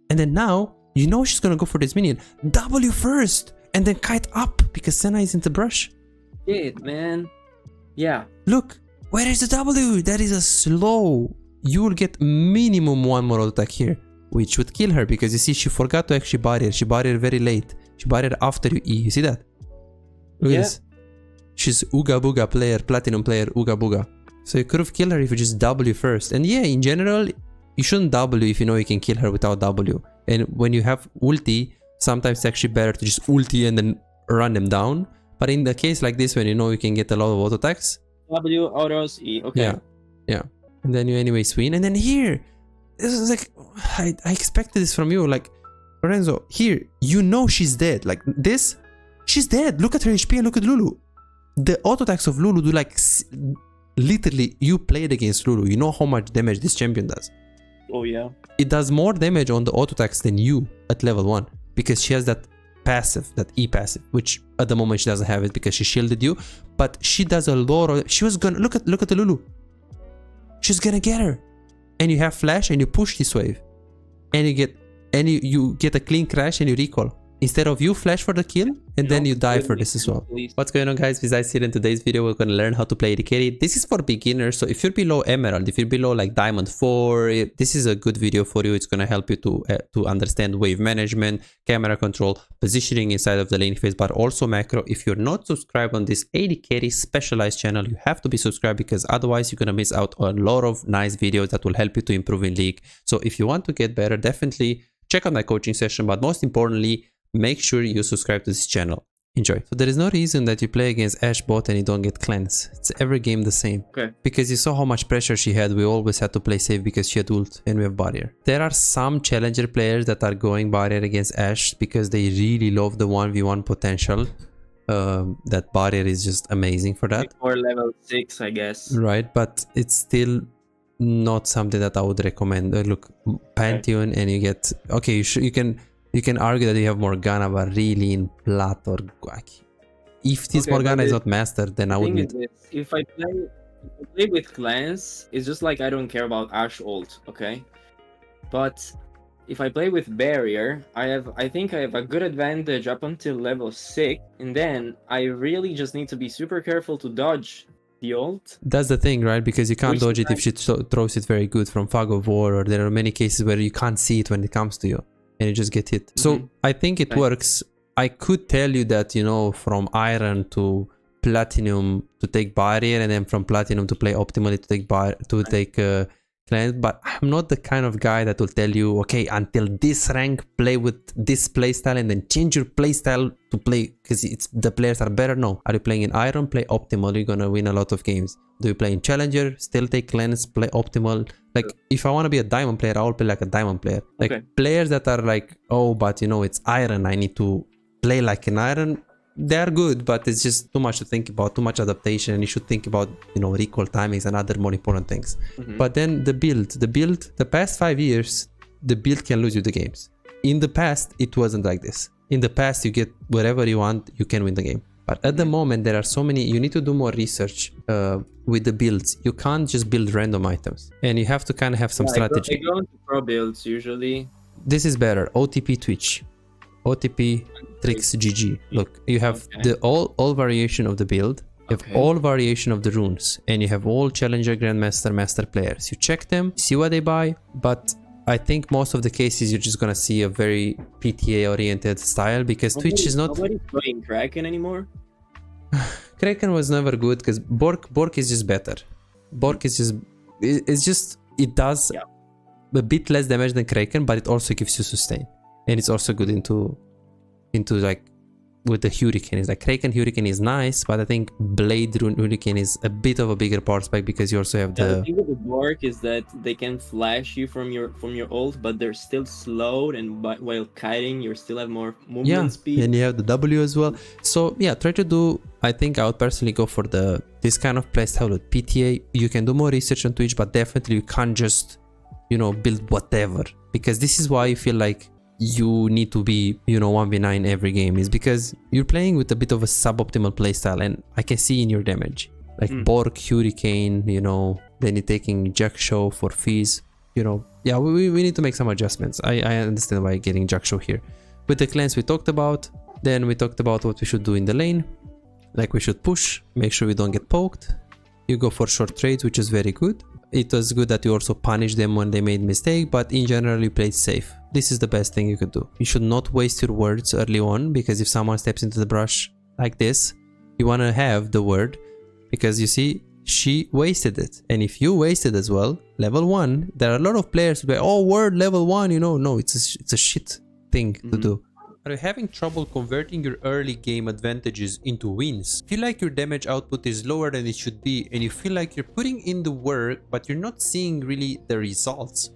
And then now, you know she's gonna go for this minion. W first! And then kite up, because Senna is in the brush. Shit, man. Yeah. Look, where is the W? That is a slow. You will get minimum one more auto attack here, which would kill her, because you see, she forgot to actually barrier. She barriered very late. She barriered after you E. You see that? Look at this. She's Ooga Booga player, platinum player, Ooga Booga. So you could have killed her if you just W first. And yeah, in general, you shouldn't W if you know you can kill her without W. And when you have ulti, sometimes it's actually better to just ulti and then run them down. But in the case like this, when you know you can get a lot of auto attacks, W, autos, E. Okay. Yeah. Yeah. And then you anyways win. And then here, this is like, I expected this from you. Like, Lorenzo, here, you know she's dead. Like this, she's dead. Look at her HP and look at Lulu. The auto attacks of Lulu do like, literally, you played against Lulu. You know how much damage this champion does. Oh, yeah. It does more damage on the auto attacks than you at level 1. Because she has that passive, that E passive, which at the moment she doesn't have it because she shielded you. But she does a lot of, she was gonna, look at the Lulu. She's gonna get her. And you have flash and you push this wave. And you get a clean crash and you recall. Instead of you flash for the kill and then you die for this as well. What's going on, guys? This is Ashe here. In today's video we're going to learn how to play AD carry. This is for beginners, so if you're below Emerald, if you're below like Diamond 4, this is a good video for you. It's going to help you to understand wave management, camera control, positioning inside of the lane phase, but also macro. If you're not subscribed on this AD carry specialized channel, you have to be subscribed, because otherwise you're going to miss out on a lot of nice videos that will help you to improve in League. So if you want to get better, definitely check out my coaching session, but most importantly, make sure you subscribe to this channel. Enjoy. So there is no reason that you play against Ashe bot and you don't get cleanse. It's every game the same. Okay. Because you saw how much pressure she had. We always had to play safe because she had ult and we have barrier. There are some challenger players that are going barrier against Ashe because they really love the 1v1 potential. That barrier is just amazing for that. Or level 6, I guess. Right, but it's still not something that I would recommend. Look, Pantheon, and you get, okay, you can argue that you have Morgana, but really in Plat or Guaki. If this Morgana is not mastered, then I wouldn't. If I play with clans, it's just like I don't care about Ashe ult, okay? But if I play with barrier, I think I have a good advantage up until level 6, and then I really just need to be super careful to dodge the ult. That's the thing, right? Because you can't dodge it if she throws it very good from Fog of War, or there are many cases where you can't see it when it comes to you. And you just get hit. So I think it works. I could tell you that, you know, from Iron to Platinum to take barrier, and then from Platinum to play optimally to take cleanse, but I'm not the kind of guy that will tell you, okay, until this rank play with this playstyle and then change your playstyle to play because the players are better. No. Are you playing in Iron? Play optimal. You're gonna win a lot of games. Do you play in Challenger? Still take cleanse, play optimal. Like, if I want to be a diamond player, I will play like a diamond player. Like, players that are like, oh, but you know, it's Iron, I need to play like an Iron. They are good, but it's just too much to think about, too much adaptation, and you should think about, you know, recall timings and other more important things. But then the build, the past 5 years, the build can lose you the games. In the past, it wasn't like this. In the past, you get whatever you want, you can win the game. But at the moment, there are so many, you need to do more research with the builds. You can't just build random items, and you have to kind of have some strategy. I go into pro builds usually. This is better. OTP Twitch, OTP Tricks GG. Look, you have the all variation of the build. You have all variation of the runes, and you have all Challenger, Grandmaster, Master players. You check them, see what they buy, but I think most of the cases you're just gonna see a very PTA oriented style, because Twitch is not. Nobody's playing Kraken anymore. Kraken was never good because Bork is just better. Bork is just, it does a bit less damage than Kraken, but it also gives you sustain, and it's also good into like with the Hurricane. It's like Kraken Hurricane is nice, but I think Blade Rune Hurricane is a bit of a bigger power spike because you also have the thing with the Bork is that they can flash you from your ult, but they're still slowed, and while kiting you still have more movement speed. And you have the W as well. So yeah, try to do, I think I would personally go for this kind of playstyle with PTA. You can do more research on Twitch, but definitely you can't just, you know, build whatever, because this is why you feel like you need to be, you know, 1v9 every game, is because you're playing with a bit of a suboptimal playstyle, and I can see in your damage. Like Bork, Hurricane, you know, then you're taking Jack Show for fees. you know, yeah, we need to make some adjustments. I understand why you're getting Jaksho here. With the cleanse we talked about, then we talked about what we should do in the lane. Like we should push, make sure we don't get poked. You go for short trades, which is very good. It was good that you also punish them when they made mistake, but in general you played safe. This is the best thing you could do. You should not waste your words early on, because if someone steps into the brush like this, you want to have the word, because you see, she wasted it. And if you wasted as well, level 1, there are a lot of players who say, oh, word level 1, you know, no, it's a shit thing to do. Are you having trouble converting your early game advantages into wins? Feel like your damage output is lower than it should be, and you feel like you're putting in the work but you're not seeing really the results?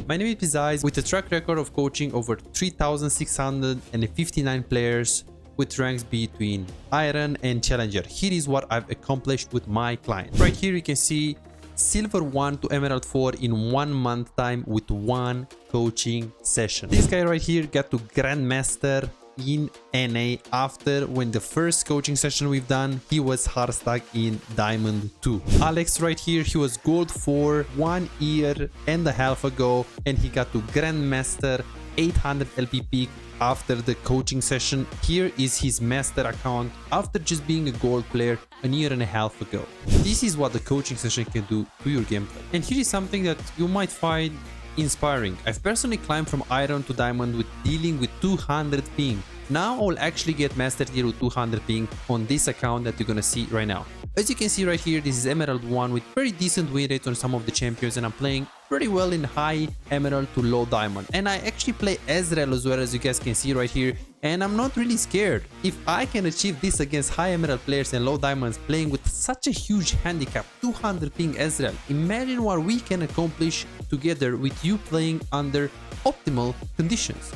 My name is THIS, with a track record of coaching over 3,659 players with ranks between Iron and Challenger. Here is what I've accomplished with my client. Right here you can see Silver 1 to Emerald 4 in 1 month time with 1 coaching session. This guy right here got to Grandmaster in NA after when the first coaching session we've done, he was hard stuck in Diamond 2. Alex right here, he was Gold 4 1 year and a half ago, and he got to Grandmaster 800 LPP after the coaching session. Here is his master account after just being a gold player a year and a half ago. This is what the coaching session can do to your gameplay. And here is something that you might find inspiring. I've personally climbed from Iron to Diamond with dealing with 200 ping. Now I'll actually get Master Tier with 200 ping on this account that you're gonna see right now. As you can see right here, this is Emerald 1 with very decent win rates on some of the champions, and I'm playing pretty well in high Emerald to low Diamond. And I actually play Ezreal as well, as you guys can see right here, and I'm not really scared. If I can achieve this against high Emerald players and low Diamonds playing with such a huge handicap, 200 ping Ezreal, imagine what we can accomplish together with you playing under optimal conditions.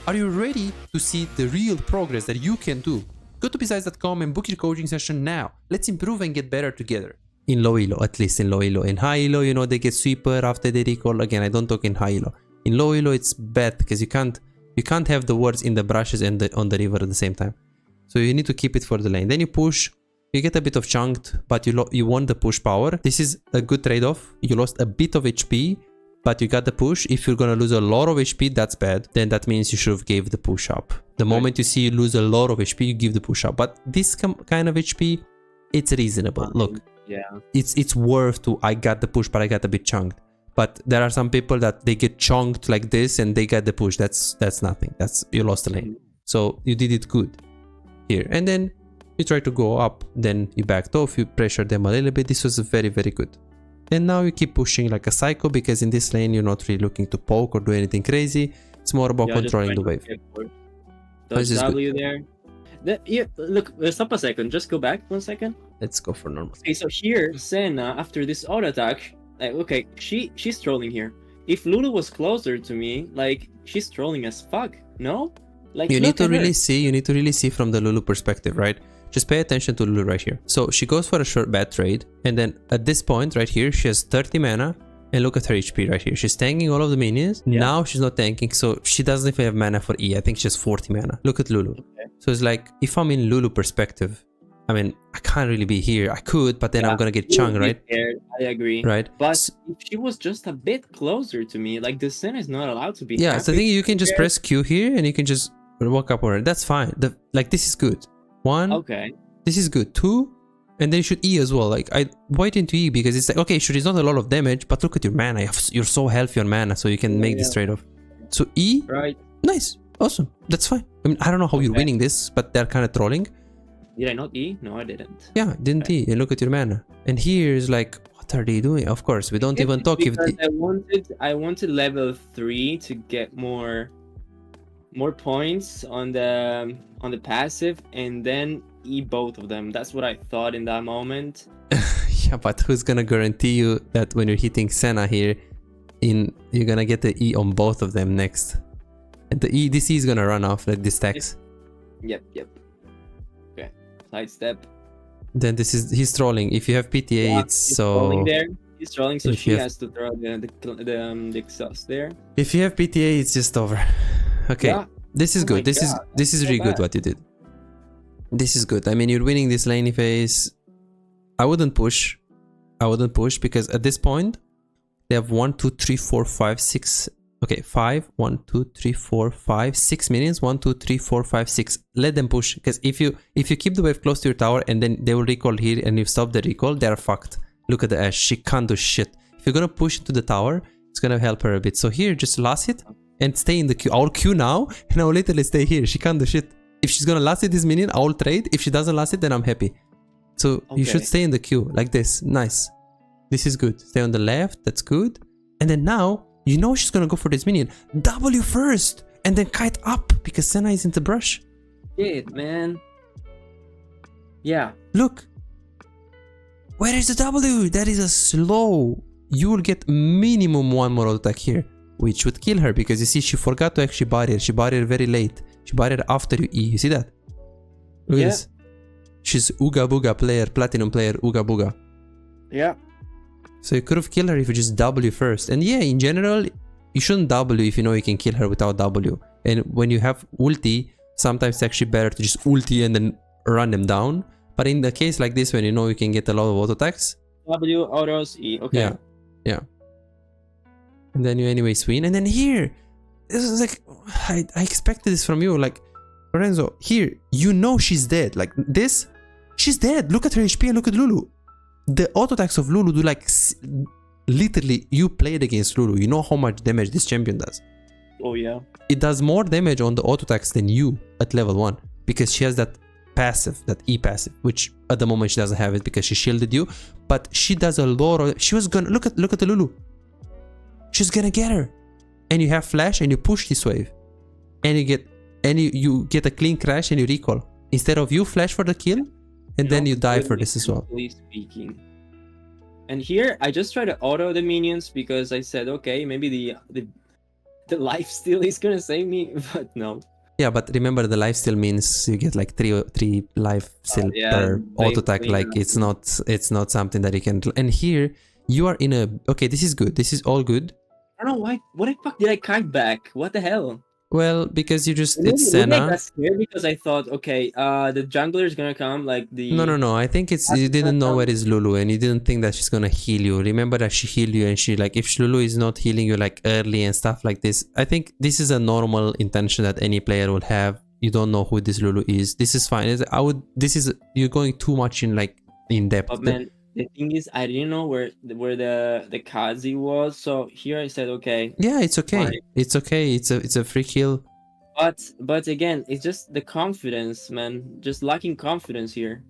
Are you ready to see the real progress that you can do? Go to THIS.com and book your coaching session now. Let's improve and get better together. In low elo, at least in low elo. In high elo, you know, they get sweeper after they recall. Again, I don't talk in high elo. In low elo, it's bad because you can't have the words in the brushes and on the river at the same time. So you need to keep it for the lane. Then you push. You get a bit of chunked, but you want the push power. This is a good trade-off. You lost a bit of HP, but you got the push. If you're gonna lose a lot of HP, that's bad. Then that means you should have gave the push up. The moment you see you lose a lot of HP, you give the push up. But this kind of HP, it's reasonable. Look, yeah, it's worth to. I got the push, but I got a bit chunked. But there are some people that they get chunked like this and they get the push. That's nothing. That's, you lost the lane. So you did it good here. And then you try to go up. Then you backed off. You pressured them a little bit. This was very, very good. And now you keep pushing like a psycho, because in this lane you're not really looking to poke or do anything crazy. It's more about controlling the wave. Those W there. Look, stop a second. Just go back 1 second. Let's go for normal. Okay, so here, Senna, after this auto attack, okay, she's trolling here. If Lulu was closer to me, like, she's trolling as fuck. No? Like, you need to really see from the Lulu perspective, right? Just pay attention to Lulu right here. So she goes for a short bad trade, and then at this point right here, she has 30 mana, and look at her HP right here. She's tanking all of the minions. Yeah. Now she's not tanking, so she doesn't even have mana for E. I think she has 40 mana. Look at Lulu. Okay. So it's like, if I'm in Lulu perspective, I mean, I can't really be here. I could, but then I'm gonna get chunked, right? I agree. Right. But if she was just a bit closer to me, like, the Senna is not allowed to be. Yeah, so I think you can just press Q here, and you can just walk up on it. That's fine. Like, this is good. 1. Okay. This is good. 2. And then you should E as well. Like, I wait into E because it's like, okay, sure, it's not a lot of damage, but look at your mana. You're so healthy on mana, so you can make this trade-off. So E. Right. Nice. Awesome. That's fine. I mean, I don't know how you're winning this, but they're kind of trolling. Did I not E? No, I didn't. Yeah, didn't E. And look at your mana. And here is like, what are they doing? Of course, we don't even talk if I wanted level 3 to get more points on the passive, and then E both of them. That's what I thought in that moment. Yeah, but who's gonna guarantee you that when you're hitting Senna here, you're gonna get the E on both of them next? And this E is gonna run off like this stacks. Yep. Okay, sidestep. Then he's trolling. If you have PTA, it's so. Trolling there. He's trolling, so she has to throw the exhaust there. If you have PTA, it's just over. Okay, yeah. This is good. This is really good what you did. This is good. I mean, you're winning this lane phase. I wouldn't push because at this point, They have 1, 2, 3, 4, 5, 6. Okay, 5, 1, 2, 3, 4, 5, 6 minions. 1, 2, 3, 4, 5, 6. Let them push. Because if you keep the wave close to your tower and then they will recall here and you stop the recall, they're fucked. Look at the Ashe. She can't do shit. If you're gonna push into the tower, it's gonna help her a bit. So here, just last hit and stay in the queue. I'll queue now and I'll literally stay here. She can't do shit. If she's gonna last hit this minion, I'll trade. If she doesn't last it, then I'm happy. So you should stay in the queue like this. Nice. This is good. Stay on the left. That's good. And then now, you know she's gonna go for this minion. W first and then kite up because Senna is in the brush. Shit, man. Yeah. Look. Where is the W? That is a slow. You will get minimum one more auto attack here, which would kill her because you see she forgot to actually barrier. She barriered very late. She barriered after you E. You see that? Look at this. She's Ooga Booga player, platinum player, Ooga Booga. Yeah. So you could have killed her if you just W first. And yeah, in general, you shouldn't W if you know you can kill her without W. And when you have ulti, sometimes it's actually better to just ulti and then run them down. But in the case like this, when you know you can get a lot of auto attacks. W, autos, E. Okay. Yeah. Yeah. And then you anyways win. And then here, this is like, I expected this from you. Like, Lorenzo, here, you know she's dead. Like this, she's dead. Look at her HP and look at Lulu. The auto attacks of Lulu do like, literally, you played against Lulu. You know how much damage this champion does. Oh yeah. It does more damage on the auto attacks than you at level 1. Because she has that passive, that E passive, which at the moment she doesn't have it because she shielded you. But she does a lot of, she was gonna, look at the Lulu. She's gonna get her. And you have flash and you push this wave. And you get a clean crash and you recall. Instead of you flash for the kill, and then you die for this as well. Speaking. And here I just try to auto the minions because I said, okay, maybe the life steal is gonna save me, but no. Yeah, but remember the life steal means you get like three life steal per auto attack. Like it's not something that you can. And here you are in a, okay, this is good. This is all good. I don't know why. What the fuck did I kite back? What the hell? Well, because you just, it's Senna. I got scared because I thought, okay, the jungler is gonna come like the. No. I think it's, you didn't know where is Lulu and you didn't think that she's gonna heal you. Remember that she healed you and she like, if Lulu is not healing you like early and stuff like this. I think this is a normal intention that any player will have. You don't know who this Lulu is. This is fine. You're going too much in depth. But man, the thing is, I didn't know where the Kazi was, so here I said, okay. Yeah, it's okay. Fine. It's okay. It's a free kill. But again, it's just the confidence, man. Just lacking confidence here.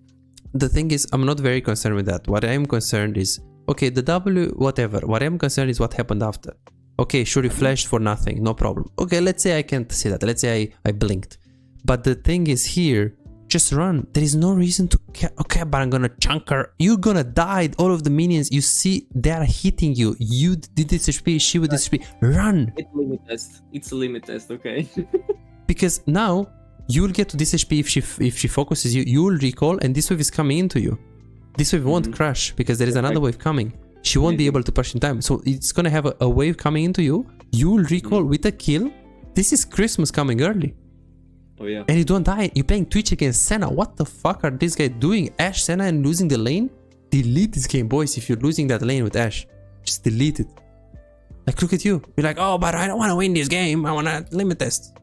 The thing is, I'm not very concerned with that. What I'm concerned is, okay, the W, whatever. What I'm concerned is what happened after. Okay, sure, you flashed for nothing, no problem. Okay, let's say I can't see that. Let's say I blinked. But the thing is here, just run. There is no reason to care. Okay, but I'm gonna chunk her. You're gonna die. All of the minions, you see, they are hitting you. You did this HP, she would this HP. Run. It's a limit test. It's a limit test, okay? Because now you'll get to this HP if she focuses you. You will recall, and this wave is coming into you. This wave won't crash because there is another wave coming. She won't be able to push in time. So it's gonna have a wave coming into you. You will recall with a kill. This is Christmas coming early. Oh yeah. And you don't die. You're playing Twitch against Senna. What the fuck are these guys doing? Ashe, Senna, and losing the lane? Delete this game, boys. If you're losing that lane with Ashe, just delete it. Like, look at you. You're like, oh, but I don't want to win this game. I want to limit test.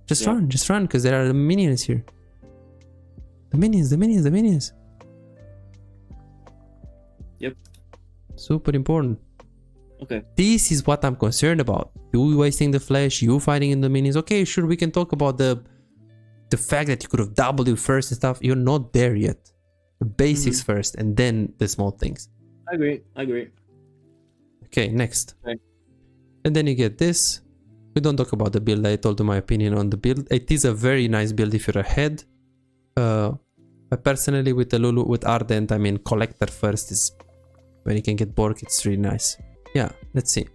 Just run, because there are the minions here. The minions. Yep. Super important. Okay. This is what I'm concerned about. You wasting the flash, you fighting in the minions. Okay, sure, we can talk about the fact that you could have W first and stuff. You're not there yet. The basics first, and then the small things. I agree. Okay, next. Okay. And then you get this. We don't talk about the build. I told you my opinion on the build. It is a very nice build if you're ahead. Personally, with the Lulu, with Ardent, I mean, Collector first is when you can get Bork. It's really nice. Yeah, let's see.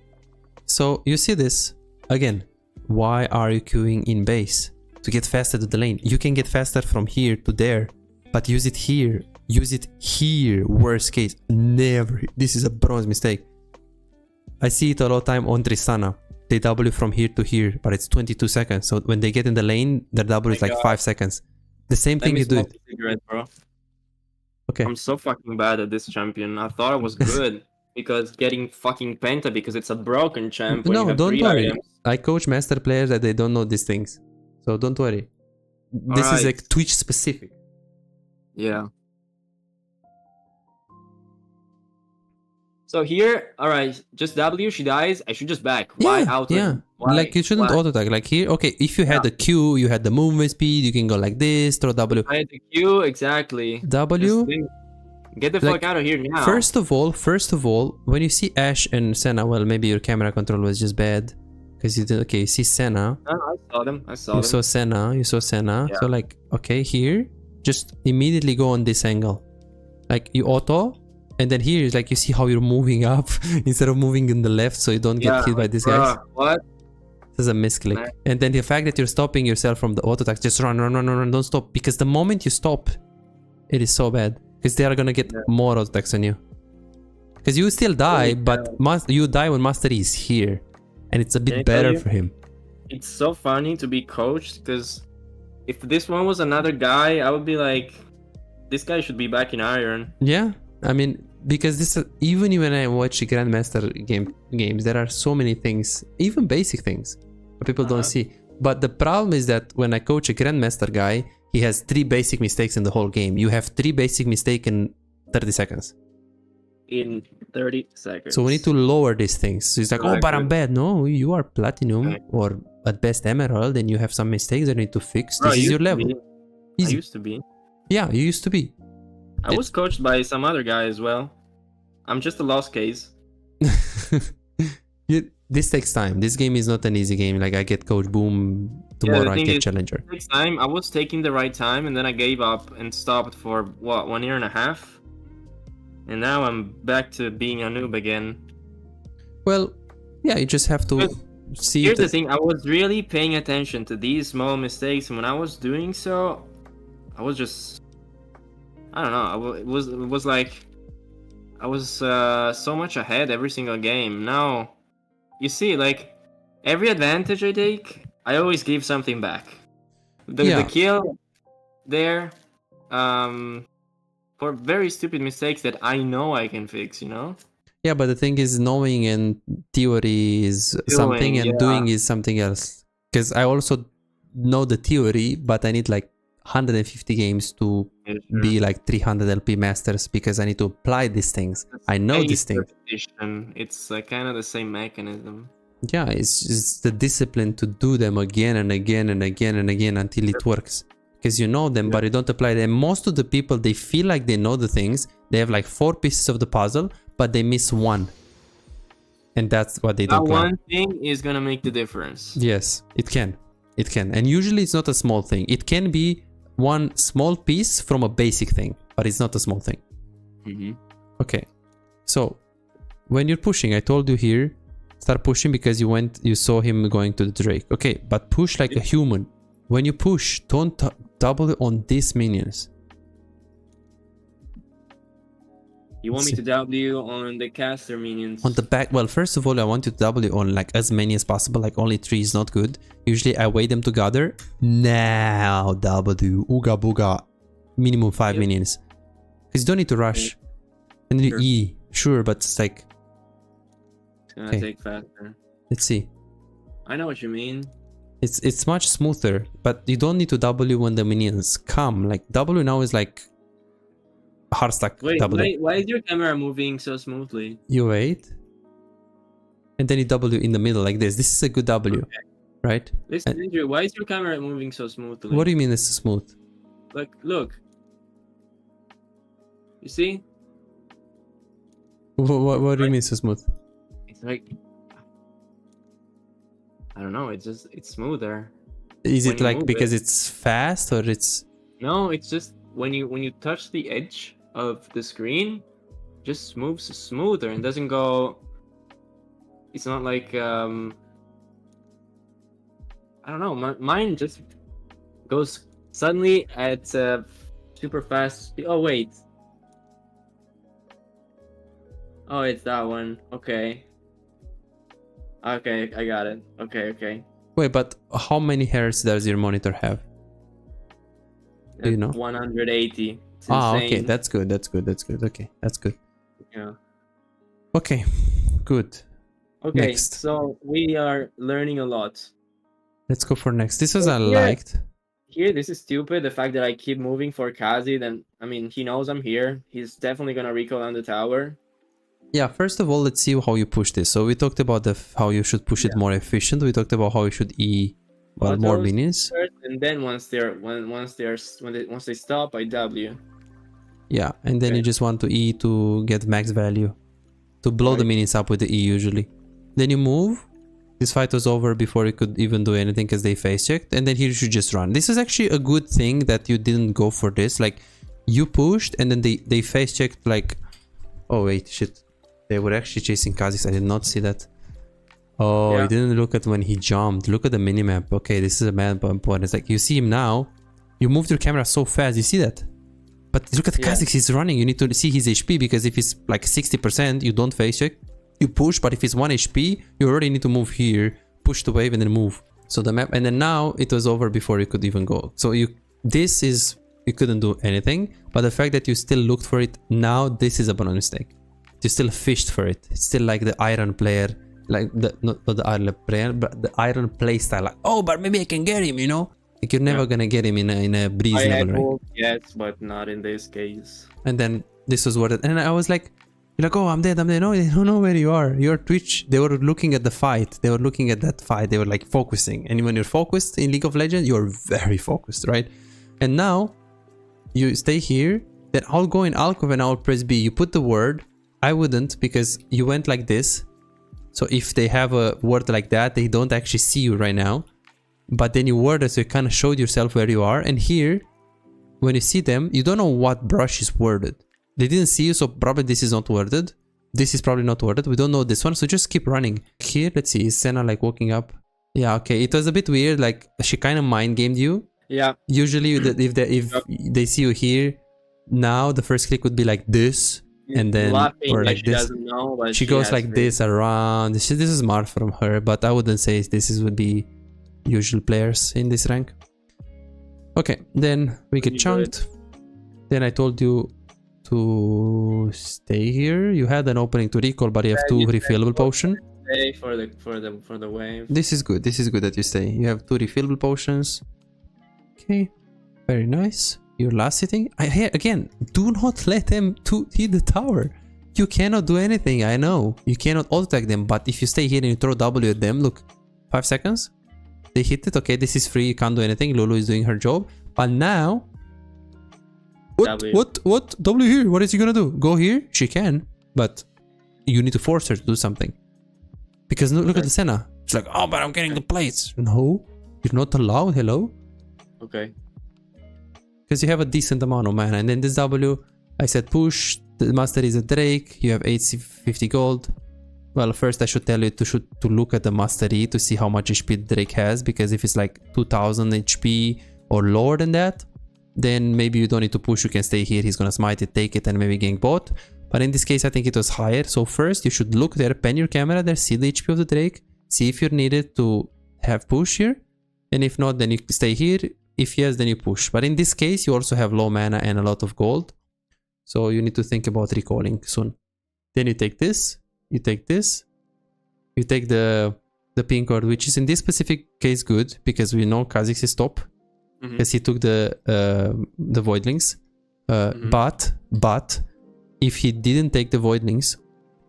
So you see this again. Why are you queuing in base? To get faster to the lane. You can get faster from here to there, but use it here. Use it here. Worst case, never. This is a bronze mistake. I see it a lot of time on Tristana. They W from here to here, but it's 22 seconds. So when they get in the lane, their W is like 5 seconds. The same thing you do it. Bro. Okay. I'm so fucking bad at this champion. I thought I was good. because getting fucking penta because it's a broken champ when you No, have don't 3 worry. items. I coach master players that they don't know these things. So don't worry. This is Alright. like Twitch specific. Yeah. So here, alright, just W, she dies, I should just back. Why out? Yeah. Why? Like you shouldn't auto attack. Like here, okay, if you had the Q, you had the movement speed, you can go like this, throw W. I had the Q, exactly. W. Get the fuck out of here now. First of all, when you see Ashe and Senna, well, maybe your camera control was just bad. Because you did, okay, you see Senna. I saw them. You saw Senna. Yeah. So like, okay, here, just immediately go on this angle. Like you auto, and then here is like you see how you're moving up instead of moving in the left, so you don't get hit by these guys. What? This is a misclick. Man. And then the fact that you're stopping yourself from the auto attack, just run, don't stop. Because the moment you stop, it is so bad. Because they are gonna get more auto attacks on you. Because you still die, but you die when Master is here. And it's a bit better for him. It's so funny to be coached, because if this one was another guy, I would be like, this guy should be back in Iron. Yeah, I mean, because this even when I watch Grandmaster games, there are so many things, even basic things, that people don't see. But the problem is that when I coach a Grandmaster guy, he has 3 basic mistakes in the whole game. You have 3 basic mistakes in 30 seconds. In 30 seconds. So we need to lower these things. So he's like, oh, but I'm bad. No, you are Platinum or at best Emerald, and you have some mistakes that you need to fix. This is your level. I used to be. Yeah, you used to be. I was coached by some other guy as well. I'm just a lost case. This takes time. This game is not an easy game. Like I get coach, boom, tomorrow I get challenger. It takes time. I was taking the right time, and then I gave up and stopped for what, 1.5 years? And now I'm back to being a noob again. Well, yeah, you just have to see. Here's the thing, I was really paying attention to these small mistakes, and when I was doing so, I was just, I don't know, it was like I was so much ahead every single game. Now, you see, like every advantage I take, I always give something back. The kill there, for very stupid mistakes that I know I can fix, you know? Yeah, but the thing is, knowing and theory is something, and doing is something else. Because I also know the theory, but I need like 150 games to be like 300 LP masters, because I need to apply these things. I know these things. It's kind of the same mechanism. Yeah, it's the discipline to do them again and again and again and again until it works. Because you know them, but you don't apply them. Most of the people, they feel like they know the things. They have like 4 pieces of the puzzle, but they miss 1. And that's what they don't apply. That one thing is gonna make the difference. Yes, it can. It can. And usually it's not a small thing. It can be one small piece from a basic thing, but it's not a small thing. Okay. So, when you're pushing, I told you here, start pushing because you saw him going to the Drake. Okay, but push like a human. When you push, don't double on these minions. You want me to W on the caster minions? On the back, well, first of all, I want you to W on like as many as possible. Like only 3 is not good. Usually I wait them together. Now W, ooga booga, minimum 5 minions. Because you don't need to rush. And then E, sure, but it's like... It's gonna take faster. Let's see. I know what you mean. It's much smoother, but you don't need to W when the minions come. Like W now is like hard stack. Wait, W. why is your camera moving so smoothly? You wait, and then you W in the middle like this. This is a good W, right? Listen, Andrew, why is your camera moving so smoothly? What do you mean it's smooth? Like, look. You see? What do you mean so smooth? It's like, I don't know, it's smoother. Is it like because it's fast, or it's... No, it's just when you touch the edge of the screen, just moves smoother and doesn't go... It's not like, I don't know, mine just goes suddenly at super fast speed. Oh, wait. Oh, it's that one. Okay. Okay, I got it. Okay. Wait, but how many hertz does your monitor have? Do you know? 180. It's ah, insane. okay, that's good. Okay, that's good. Yeah. Okay, good. Okay, Next. so we are learning a lot. Let's go for next. This was I Here- liked. Here, this is stupid. The fact that I keep moving for Kazi, then I mean, he knows I'm here. He's definitely gonna recall on the tower. Yeah, first of all, let's see how you push this. So we talked about how you should push it more efficient. We talked about how you should more Autos minions. first, and then once they stop, I W. Yeah, and then Okay. you just want to E to get max value. To blow the Right. minions up with the E usually. Then you move. This fight was over before you could even do anything because they face checked. And then here you should just run. This is actually a good thing that you didn't go for this. Like, you pushed and then they face checked like... Oh wait, shit. They were actually chasing Kha'Zix. I did not see that. Oh, Yeah. you didn't look at when he jumped. Look at the minimap. Okay, this is a map point. It's like, you see him now. You moved your camera so fast. You see that? But look at the Kha'Zix. He's running. You need to see his HP because if he's like 60%, you don't face check. You push, but if it's 1 HP, you already need to move here, push the wave and then move. So the map, and then now it was over before you could even go. So you couldn't do anything, but the fact that you still looked for it, now this is a bonus mistake. You still fished for it. It's still like the iron player, like not the iron player, but the iron play style. Like, oh, but maybe I can get him, you know? Like you're never gonna get him in a breeze I level, had right? hope, yes, but not in this case. And then this was worth it. And I was like, you're like, oh, I'm dead. No, they don't know where you are. You're Twitch. They were looking at the fight. They were looking at that fight. They were like focusing. And when you're focused in League of Legends, you're very focused, right? And now you stay here. Then I'll go in Alcove and I'll press B. You put the word. I wouldn't because you went like this. So if they have a word like that, they don't actually see you right now. But then you worded, so you kind of showed yourself where you are. And here, when you see them, you don't know what brush is worded. They didn't see you, so probably this is not worded. This is probably not worded. We don't know this one, so just keep running. Here, let's see, is Senna like walking up? Yeah, okay. It was a bit weird, like she kind of mind gamed you. Yeah. Usually, if they see you here, now the first click would be like this, and then or like this. Doesn't know, but she goes like this around. This is smart from her, but I wouldn't say would be usual players in this rank. Okay, then we get chunked. Then I told you to stay here. You had an opening to recall, but you have 2 refillable potions. Stay for the wave. This is good. This is good that you stay. You have 2 refillable potions. Okay, very nice. You're last sitting. Again, do not let them hit the tower. You cannot do anything. I know you cannot auto attack them, but if you stay here and you throw W at them, look, 5 seconds. They hit it. Okay, this is free. You can't do anything. Lulu is doing her job. But now, what? W here. What is he gonna do? Go here? She can, but you need to force her to do something. Because look at the Senna. She's like, oh, but I'm getting the plates. No, you're not allowed. Hello. Okay. Because you have a decent amount of mana, and then this W, I said push. The master is a Drake. You have 850 gold. Well, first I should tell you to look at the mastery to see how much HP Drake has, because if it's like 2000 HP or lower than that, then maybe you don't need to push. You can stay here. He's gonna smite it, take it, and maybe gank bot. But in this case, I think it was higher. So first you should look there, pan your camera there, see the HP of the Drake, see if you're needed to have push here, and if not, then you stay here. If yes, then you push. But in this case, you also have low mana and a lot of gold, so you need to think about recalling soon. Then you take this. You take this, you take the pink card, which is in this specific case good, because we know Kha'Zix is top, because he took the voidlings. But if he didn't take the voidlings,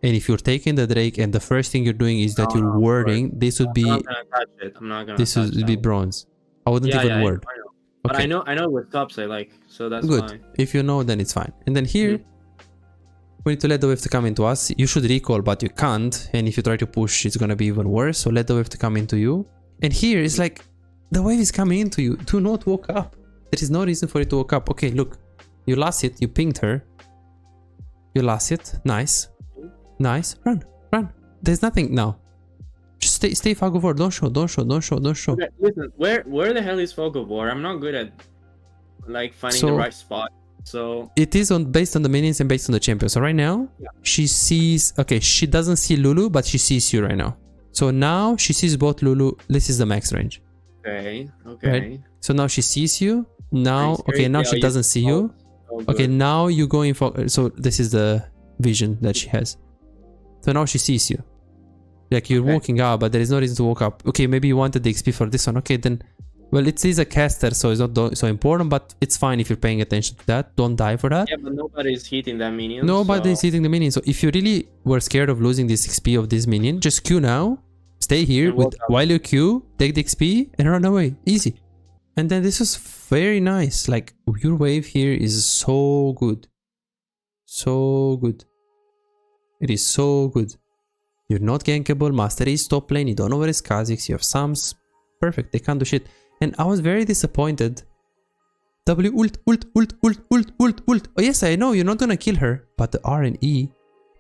and if you're taking the Drake and the first thing you're doing is that you're wording, this would be I'm not gonna touch it. I'm not gonna. This would be bronze. I wouldn't even word. I know. But okay. I know with tops I like, so that's good. fine. If you know, then it's fine. And then here. We need to let the wave to come into us. You should recall, but you can't. And if you try to push, it's gonna be even worse. So let the wave to come into you. And here it's like, the wave is coming into you. Do not walk up. There is no reason for it to walk up. Okay, look. You last hit. You pinged her. You last hit. Nice. Nice. Run. Run. There's nothing now. Just stay fog of war. Don't show. Okay, listen, where the hell is Fog of War? I'm not good at like finding the right spot. So it is based on the minions and based on the champion. So right now, she sees. Okay, she doesn't see Lulu, but she sees you right now. So now she sees both Lulu. This is the max range. Okay. Right? So now she sees you. Now, okay, now she doesn't see you. Okay, now you go in for. So this is the vision that she has. So now she sees you. Like you're walking up, but there is no reason to walk up. Okay, maybe you wanted the XP for this one. Okay, then, well, it is a caster, so it's not so important, but it's fine if you're paying attention to that. Don't die for that. Yeah, but nobody's hitting that minion. Nobody's hitting the minion. So if you really were scared of losing this XP of this minion, just Q now. Stay here while you Q, take the XP, and run away. Easy. And then this is very nice. Like, your wave here is so good. So good. It is so good. You're not gankable. Master is top lane. You don't know where is Kha'Zix. You have Sams. Perfect. They can't do shit. And I was very disappointed. W ult. Oh yes, I know you're not gonna kill her. But the R and E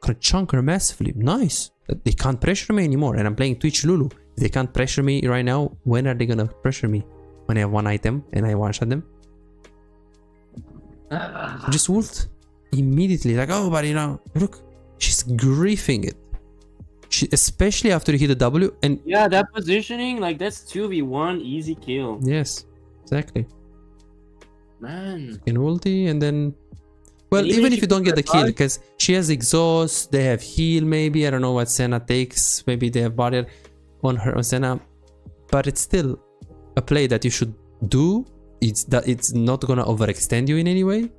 gonna chunk her massively. Nice. They can't pressure me anymore. And I'm playing Twitch Lulu. If they can't pressure me right now, when are they gonna pressure me? When I have one item and I one-shot them? Just ult. Immediately. Like, oh, but you know, look. She's griefing it. Especially after you hit the W and... Yeah, that positioning, like, that's 2v1 easy kill. Yes, exactly. Man. In ulti and then... Well, even if you don't get the kill, because she has exhaust, they have heal maybe, I don't know what Senna takes, maybe they have barrier on her, on Senna, but it's still a play that you should do. It's not gonna overextend you in any way.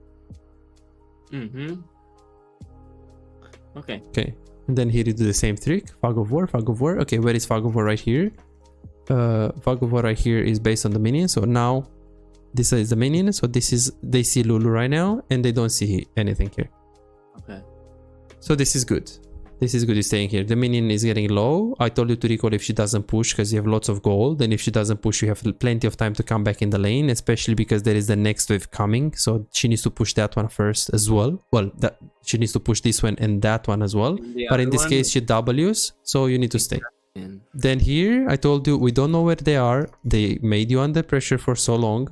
Okay. And then here you do the same trick. Fog of War. Okay, where is Fog of War? Right here. Fog of War right here is based on the minion. So now this is the minion. So this is, they see Lulu right now and they don't see anything here. Okay. So this is good. This is good, you're staying here. The minion is getting low. I told you to recall if she doesn't push because you have lots of gold. And if she doesn't push, you have plenty of time to come back in the lane, especially because there is the next wave coming. So she needs to push that one first as well. Well, she needs to push this one and that one as well. But in this case, she Ws, so you need to stay. Then here, I told you, we don't know where they are. They made you under pressure for so long.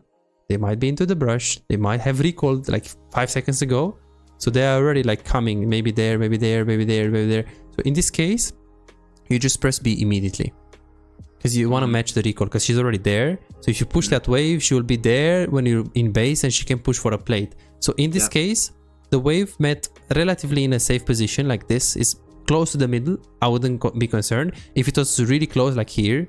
They might be into the brush. They might have recalled like 5 seconds ago. So they are already like coming, maybe there, maybe there, maybe there, maybe there. So in this case, you just press B immediately. Because you want to match the recall, because she's already there. So if you push that wave, she will be there when you're in base and she can push for a plate. So in this case, the wave met relatively in a safe position like this. Is close to the middle. I wouldn't be concerned. If it was really close like here.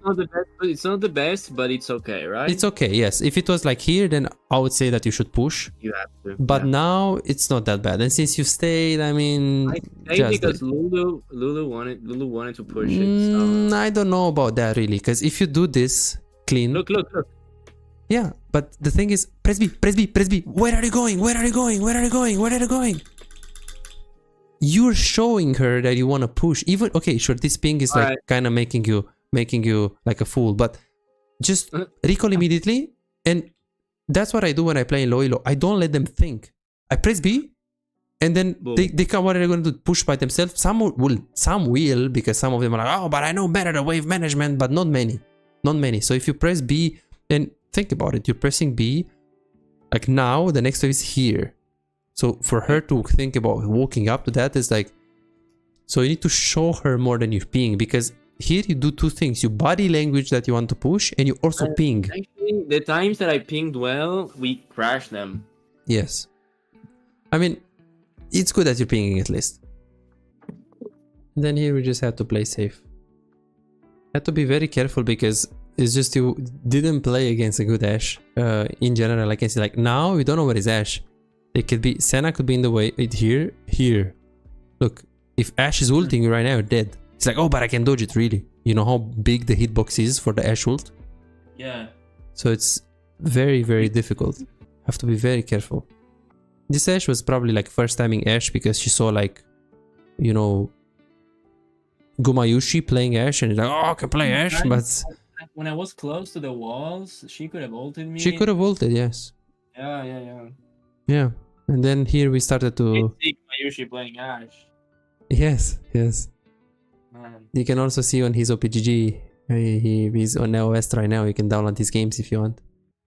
It's not the best, but it's okay, right? It's okay, yes. If it was like here, then I would say that you should push. You have to. But now it's not that bad. And since you stayed, I mean, I think because Lulu wanted to push it. So. I don't know about that really, because if you do this clean. Look. Yeah, but the thing is, press B. Where are you going? You're showing her that you want to push. Even okay, sure, this ping is like kind of making you like a fool, but just recall immediately. And that's what I do when I play in low elo. I don't let them think. I press B, and then they come. What are they going to do? Push by themselves? Some will, because some of them are like, oh, but I know better the wave management, but not many. So if you press B, and think about it, you're pressing B. Like now, the next wave is here. So for her to think about walking up to that is like, so you need to show her more than you're peeing, because here you do two things. You body language that you want to push, and you also ping. Actually, the times that I pinged well, we crashed them. Yes. I mean, it's good that you're pinging at least. And then here we just have to play safe. Have to be very careful because it's just you didn't play against a good Ashe. In general, I can see like now we don't know where is Ashe. It could be Senna could be in the way. Here. Look, if Ashe is ulting right now, you're dead. It's like, oh, but I can dodge it really. You know how big the hitbox is for the Ashe ult? Yeah. So it's very, very difficult. Have to be very careful. This Ashe was probably like first timing Ashe because she saw like, you know, Gumayushi playing Ashe and like, oh, I can play Ashe, but when I was close to the walls, she could have ulted me. She could have ulted, yes. Yeah. And then here we started to see Gumayushi playing Ashe. Yes. Man. You can also see on his OPGG, he's on NeoWest right now. You can download his games if you want.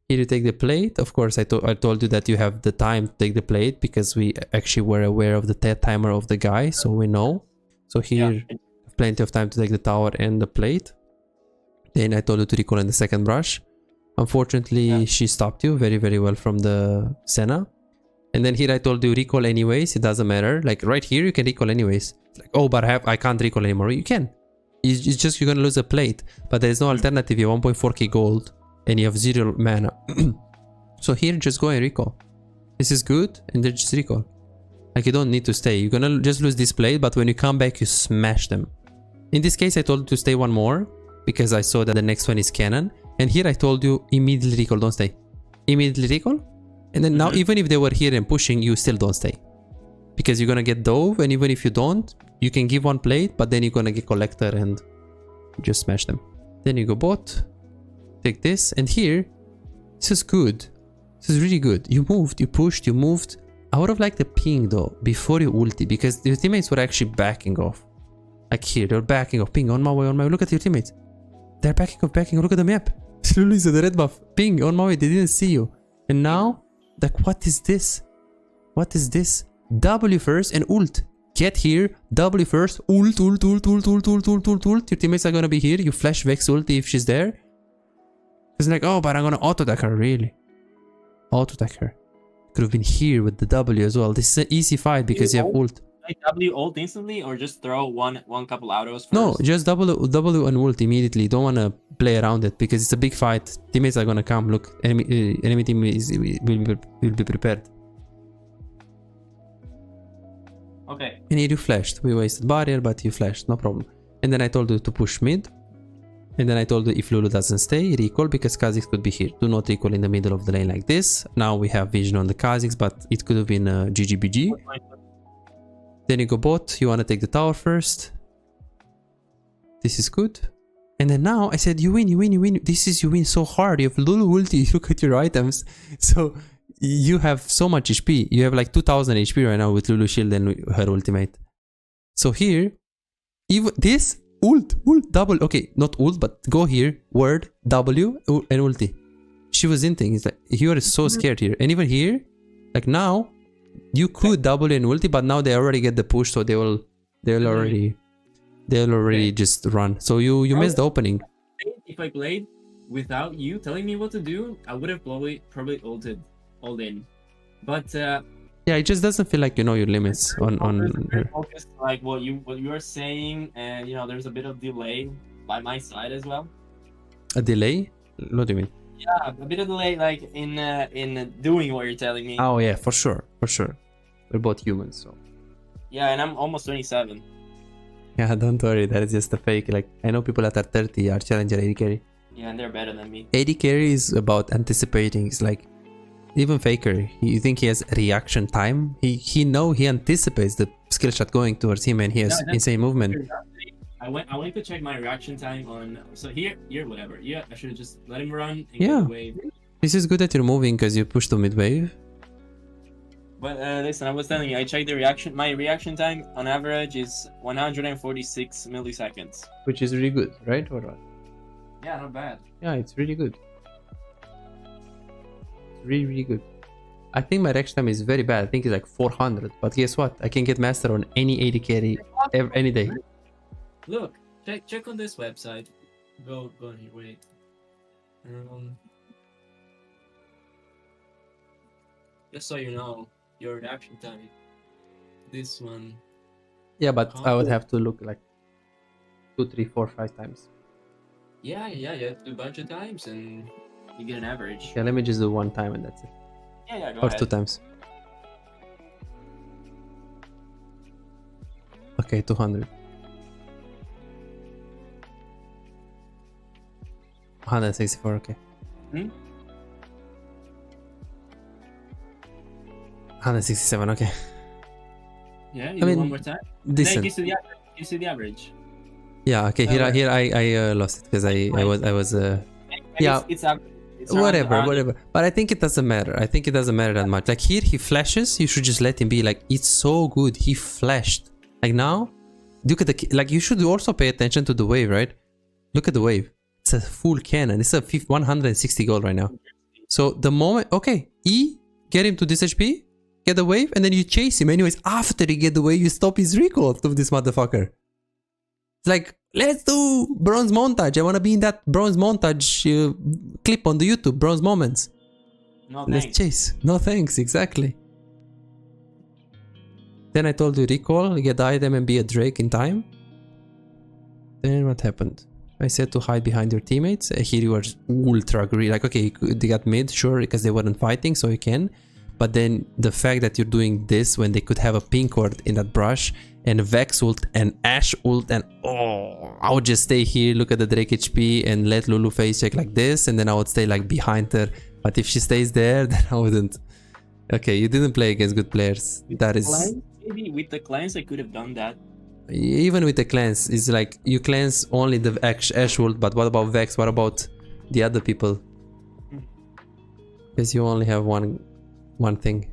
Here you take the plate. Of course, I told you that you have the time to take the plate because we actually were aware of the timer of the guy, so we know. So here, plenty of time to take the tower and the plate. Then I told you to recall in the second brush. Unfortunately, she stopped you very, very well from the Senna. And then here I told you recall anyways, it doesn't matter. Like right here you can recall anyways. It's like, oh, but I can't recall anymore. You can. It's just you're gonna lose a plate, but there's no alternative. You have 1.4k gold and you have 0 mana. So here just go and recall. This is good, and then just recall. Like you don't need to stay. You're gonna just lose this plate, but when you come back you smash them. In this case I told you to stay one more because I saw that the next one is cannon. And here I told you immediately recall, don't stay. Immediately recall. And then now even if they were here and pushing, you still don't stay. Because you're gonna get dove, and even if you don't, you can give one plate, but then you're gonna get collector and just smash them. Then you go bot, take this, and here, this is good. This is really good. You moved, you pushed, you moved. I would have liked the ping though, before you ulti, because your teammates were actually backing off. Like here, they're backing off. Ping, on my way, look at your teammates. They're backing off, look at the map. Lulu is at the red buff. Ping, on my way, they didn't see you. And now, like, what is this? What is this? W first and ult. Get here, W first, ult. Your teammates are gonna be here. You flash Vex ulti if she's there. It's like, oh, but I'm gonna auto-attack her, really. Auto-attack her. Could have been here with the W as well. This is an easy fight because you have ult. Like W ult instantly, or just throw one couple autos first? No, just W and ult immediately. Don't wanna play around it because it's a big fight. Teammates are gonna come. Look, enemy team will be prepared. Okay. And here you flashed. We wasted barrier, but you flashed, no problem. And then I told you to push mid. And then I told you if Lulu doesn't stay, recall because Kha'Zix could be here. Do not recall in the middle of the lane like this. Now we have vision on the Kha'Zix, but it could have been GGBG. Then you go bot. You want to take the tower first. This is good. And then now I said you win, you win, you win. This is you win so hard. You have Lulu ulti. Look at your items. So you have so much HP. You have like 2000 HP right now with Lulu shield and her ultimate. So here, even this ult, double. Okay, not ult, but go here. Word, W, and ulti. She was inting. It's like you are so scared here. And even here, like now, you could W and ulti, but now they already get the push, so they'll already just run. So you missed the opening. If I played without you telling me what to do, I would have probably ulted all in. But yeah, it just doesn't feel like you know your limits on focused, like what you are saying, and you know there's a bit of delay by my side as well. A delay? What do you mean? Yeah, a bit of delay, like in doing what you're telling me. Oh yeah, for sure. We're both humans, so. Yeah, and I'm almost 27. Yeah, don't worry, that is just a fake. Like I know people that are 30 are challenger AD carry. Yeah, and they're better than me. AD carry is about anticipating. It's like even Faker. You think he has reaction time? He anticipates the skill shot going towards him, and he has insane movement. I went to check my reaction time on. So here, whatever. Yeah, I should have just let him run. And Yeah. get the wave. This is good that you're moving because you pushed the mid wave. But listen, I was telling you, I checked the reaction. My reaction time on average is 146 milliseconds. Which is really good, right? Or what? Yeah, not bad. Yeah, it's really good. It's really good. I think my reaction time is very bad. I think it's like 400. But guess what? I can get master on any AD carry any day. Look, check on this website. Go on here. Wait. Just so you know, your reaction time. This one. Yeah, but I would have to look like 2, 3, 4, 5 times. Yeah. You have to do a bunch of times and you get an average. Yeah, let me just do 1 time and that's it. Yeah, go or ahead. 2 times. Okay, 200. 164, okay. 167, okay. Yeah, I mean, one more time. Decent. You see the average. Yeah, okay. Here I lost it because I was yeah. It's average. It's whatever. But I think it doesn't matter. I think it doesn't matter that much. Like here, he flashes. You should just let him be. Like it's so good. He flashed. Like now, look at the like. You should also pay attention to the wave, right? Look at the wave. It's a full cannon. It's a 160 gold right now. So the moment, okay, E, get him to this HP, get the wave, and then you chase him. Anyways, after you get the wave, you stop his recall of this motherfucker. It's like, let's do bronze montage. I want to be in that bronze montage clip on the YouTube, bronze moments. No Let's thanks. chase. No thanks, exactly. Then I told you recall, get the item and be a Drake in time. Then what happened? I said to hide behind your teammates. Here you are ultra green. Like, okay, they got mid, sure, because they weren't fighting, so you can. But then the fact that you're doing this when they could have a pink ward in that brush and Vex ult and Ashe ult and oh, I would just stay here, look at the Drake HP and let Lulu face check like this, and then I would stay like behind her. But if she stays there, then I wouldn't. Okay, you didn't play against good players. That is... Maybe with the clans I could have done that. Even with the cleanse, it's like you cleanse only the Ashe ult, but what about Vex? What about the other people? Because you only have one thing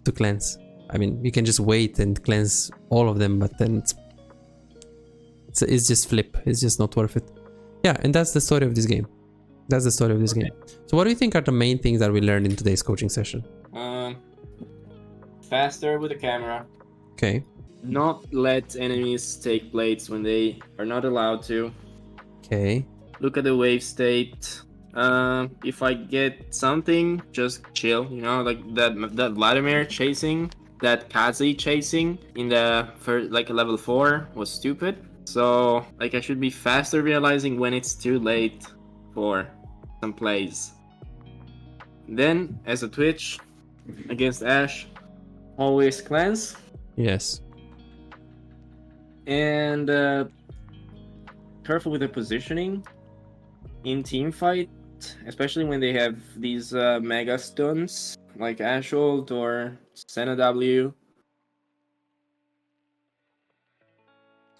to cleanse. I mean, you can just wait and cleanse all of them, but then it's just flip. It's just not worth it. Yeah, and that's the story of this game. That's the story of this game. So what do you think are the main things that we learned in today's coaching session? Faster with the camera. Okay. Not let enemies take plates when they are not allowed to. Okay. Look at the wave state. If I get something, just chill. You know, like that Vladimir chasing, that Kazi chasing in the first, like level 4 was stupid. So like I should be faster realizing when it's too late for some plays. Then as a Twitch against Ashe, always cleanse. Yes. And careful with the positioning in Teamfight, especially when they have these mega stuns like Ashe ult or Senna W.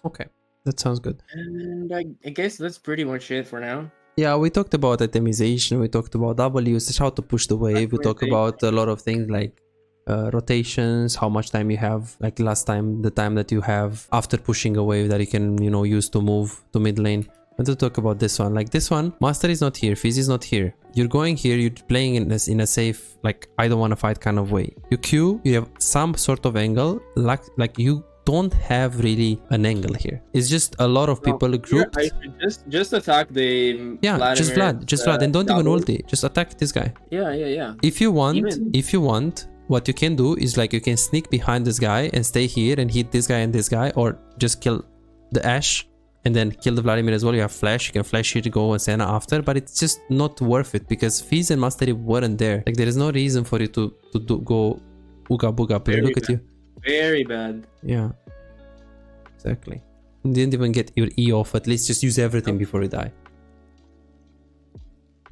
Okay, that sounds good. And I guess that's pretty much it for now. Yeah, we talked about itemization, we talked about W's, how to push the wave, we talked about a lot of things like rotations, how much time you have, like last time, the time that you have after pushing a wave that you can, you know, use to move to mid lane. And to talk about this one, like this one, Master is not here, Fizz is not here. You're going here, you're playing in a safe, like I don't want to fight kind of way. You Q, you have some sort of angle, like you don't have really an angle here. It's just a lot of people grouped. I should just attack the just Vlad, and don't even ulti, just attack this guy. Yeah. If you want, what you can do is like you can sneak behind this guy and stay here and hit this guy and this guy, or just kill the Ashe and then kill the Vladimir as well. You have flash, you can flash here to go and Senna after, but it's just not worth it because Fizz and Mastery weren't there. Like there is no reason for you to go ooga booga. Look at you. Very bad. Yeah, exactly. You didn't even get your E off. At least just use everything before you die.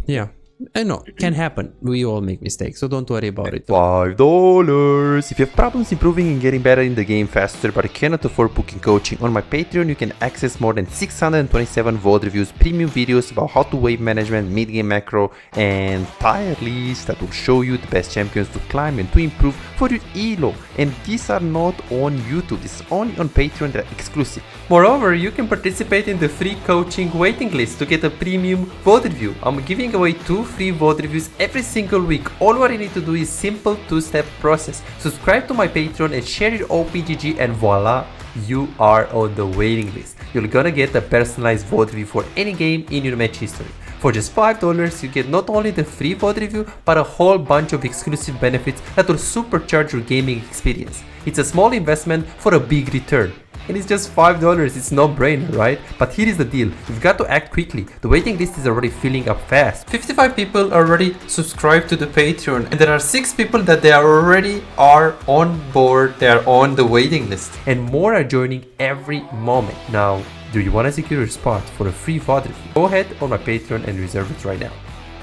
Yeah. I know, can happen. We all make mistakes, so don't worry about it. $5. If you have problems improving and getting better in the game faster but cannot afford booking coaching, on my Patreon you can access more than 627 VOD reviews, premium videos about how to wave management, mid-game macro, and tier lists that will show you the best champions to climb and to improve for your elo. And these are not on YouTube, this is only on Patreon, they're exclusive. Moreover, you can participate in the free coaching waiting list to get a premium VOD review. I'm giving away 2 free VOD reviews every single week. All what you need to do is simple 2-step process. Subscribe to my Patreon and share your OPGG and voila, you are on the waiting list. You're gonna get a personalized VOD review for any game in your match history. For just $5, you get not only the free VOD review, but a whole bunch of exclusive benefits that will supercharge your gaming experience. It's a small investment for a big return. And it's just $5, it's no brainer, right? But here is the deal, you've got to act quickly. The waiting list is already filling up fast. 55 people already subscribed to the Patreon, and there are 6 people that they are on board, they are on the waiting list. And more are joining every moment. Now, do you want to secure your spot for a free VOD review? Go ahead on my Patreon and reserve it right now.